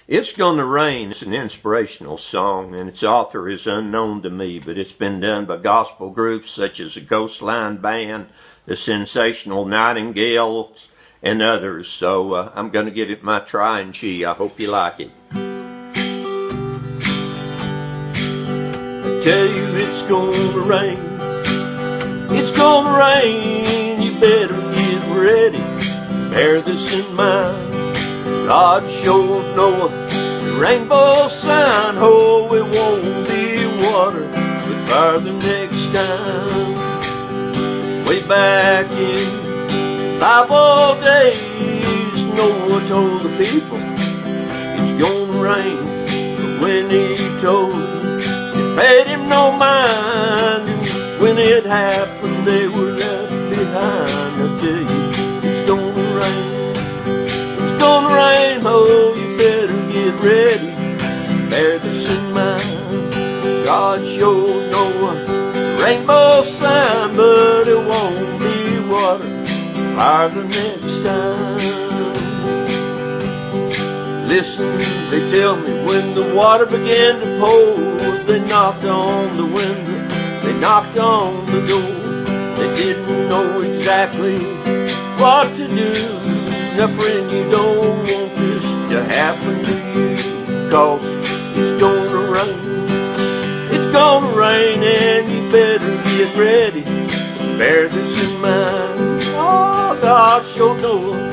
It's Gonna Rain. It's an inspirational song, and its author is unknown to me, but it's been done by gospel groups such as the Ghostline Band, the Sensational Nightingales, and others. So I'm going to give it my try and chi. I hope you like it. I tell you it's gonna rain. It's gonna rain. You better get ready. Bear this in mind. God showed Noah the rainbow sign. Oh, it won't be water but fire the next time. Way back in Bible days, Noah told the people it's gonna rain. But when he told them, it paid him no mind. And when it happened, they were left behind. I tell you, it's gonna rain. It's gonna rain, oh, you better get ready. Bear this in mind. God showed Noah the rainbow sign, but it won't be water fire the next time. Listen, they tell me when the water began to pour, they knocked on the window, they knocked on the door. They didn't know exactly what to do. Now friend, you don't want this to happen to you, 'cause it's gonna rain. It's gonna rain and you better get ready. Bear this in mind. Oh, God showed Noah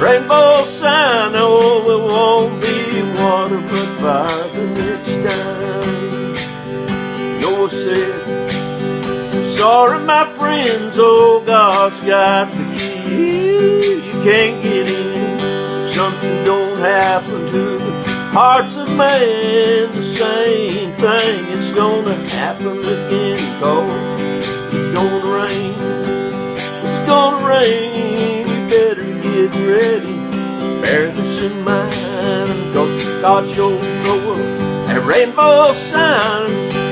rainbow sign. Oh, it won't be water but fire the next time. Noah said, sorry my friends, oh, God's got the key. You can't get in. Something don't happen to the hearts of man. The same thing, it's gonna happen again, 'cause it's gonna rain. It's gonna rain. You better get ready. Bear this in mind, 'cause God showed Noah a rainbow sign.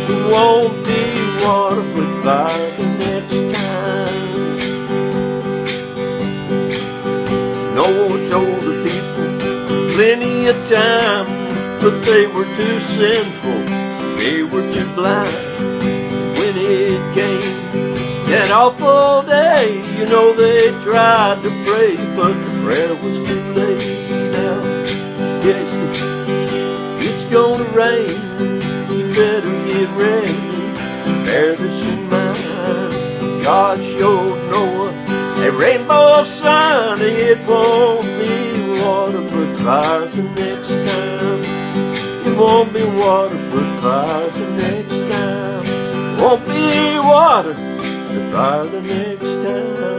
It won't be water but fire the next time. Noah told the people plenty of time, but they were too sinful, they were too blind. When it came that awful day, you know they tried to pray, but the prayer was too late. Now, yes, it's gonna rain. You better get ready. Bear this in mind. God showed Noah a rainbow sign. It won't be water but fire the next time. It won't be water but fire the next time. Won't be water but fire the next time.